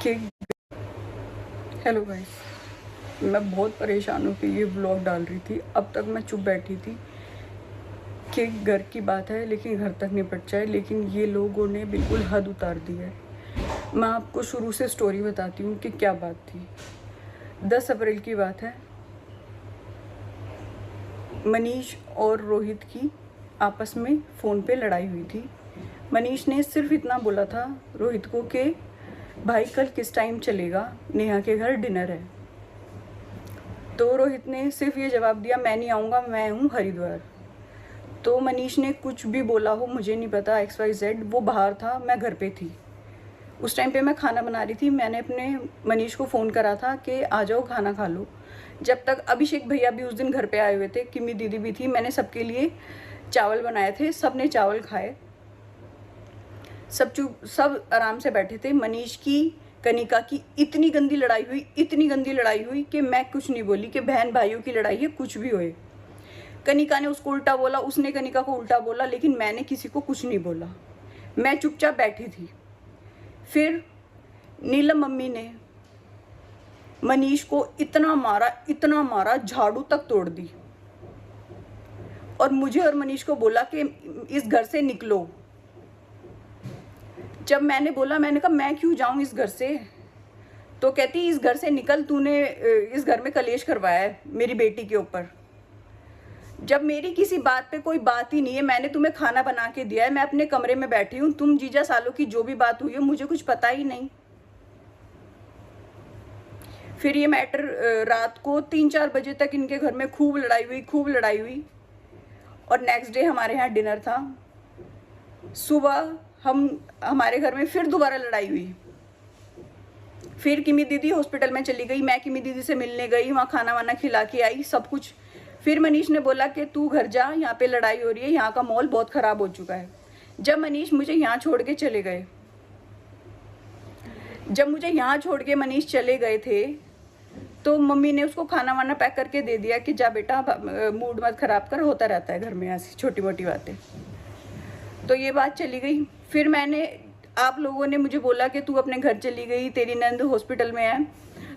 कि hello guys, मैं बहुत परेशान हूँ कि ये व्लॉग डाल रही थी। अब तक मैं चुप बैठी थी कि घर की बात है लेकिन घर तक निपट जाए, लेकिन ये लोगों ने बिल्कुल हद उतार दी है। मैं आपको शुरू से स्टोरी बताती हूँ कि क्या बात थी। 10 अप्रैल की बात है। मनीष और रोहित की आपस में फ़ोन पे लड़ाई हुई थी। मनीष ने सिर्फ इतना बोला था रोहित को कि भाई कल किस टाइम चलेगा, नेहा के घर डिनर है। तो रोहित ने सिर्फ ये जवाब दिया, मैं नहीं आऊँगा, मैं हूँ हरिद्वार। तो मनीष ने कुछ भी बोला हो मुझे नहीं पता, XYZ, वो बाहर था, मैं घर पे थी। उस टाइम पे मैं खाना बना रही थी। मैंने अपने मनीष को फ़ोन करा था कि आ जाओ खाना खा लो। जब तक अभिषेक भैया भी उस दिन घर पे आए हुए थे, किमी दीदी भी थी, मैंने सबके लिए चावल बनाए थे, सब ने चावल खाए, सब आराम से बैठे थे। मनीष की कनिका की इतनी गंदी लड़ाई हुई कि मैं कुछ नहीं बोली कि बहन भाइयों की लड़ाई है, कुछ भी होए। कनिका ने उसको उल्टा बोला, उसने कनिका को उल्टा बोला, लेकिन मैंने किसी को कुछ नहीं बोला। मैं चुपचाप बैठी थी। फिर नीलम मम्मी ने मनीष को इतना मारा, झाड़ू तक तोड़ दी और मुझे और मनीष को बोला कि इस घर से निकलो। जब मैंने बोला, मैंने कहा मैं क्यों जाऊं इस घर से, तो कहती इस घर से निकल, तूने इस घर में कलेश करवाया है मेरी बेटी के ऊपर। जब मेरी किसी बात पे कोई बात ही नहीं है, मैंने तुम्हें खाना बना के दिया है, मैं अपने कमरे में बैठी हूँ, तुम जीजा सालों की जो भी बात हुई है मुझे कुछ पता ही नहीं। फिर ये मैटर रात को 3-4 बजे तक इनके घर में खूब लड़ाई हुई और नेक्स्ट डे हमारे यहाँ डिनर था। सुबह हमारे घर में फिर दोबारा लड़ाई हुई। फिर किमी दीदी हॉस्पिटल में चली गई, मैं किमी दीदी से मिलने गई, वहाँ खाना वाना खिला के आई, सब कुछ। फिर मनीष ने बोला कि तू घर जा, यहाँ पे लड़ाई हो रही है, यहाँ का माहौल बहुत ख़राब हो चुका है। जब मनीष मुझे यहाँ छोड़ के चले गए थे, तो मम्मी ने उसको खाना वाना पैक करके दे दिया कि जा बेटा, मूड मत ख़राब कर, होता रहता है घर में ऐसी छोटी मोटी बातें। तो ये बात चली गई। फिर आप लोगों ने मुझे बोला कि तू अपने घर चली गई, तेरी नंद हॉस्पिटल में है।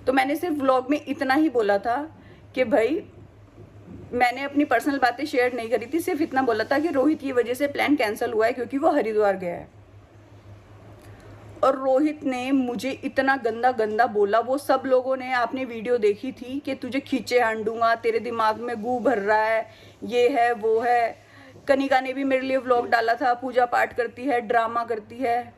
तो मैंने सिर्फ व्लॉग में इतना ही बोला था कि भाई मैंने अपनी पर्सनल बातें शेयर नहीं करी थी, सिर्फ इतना बोला था कि रोहित की वजह से प्लान कैंसिल हुआ है क्योंकि वो हरिद्वार गया है। और रोहित ने मुझे इतना गंदा बोला, वो सब लोगों ने, आपने वीडियो देखी थी कि तुझे खींचे हांडूंगा, तेरे दिमाग में गू भर रहा है, ये है वो है। कनिका ने भी मेरे लिए व्लॉग डाला था, पूजा पाठ करती है, ड्रामा करती है।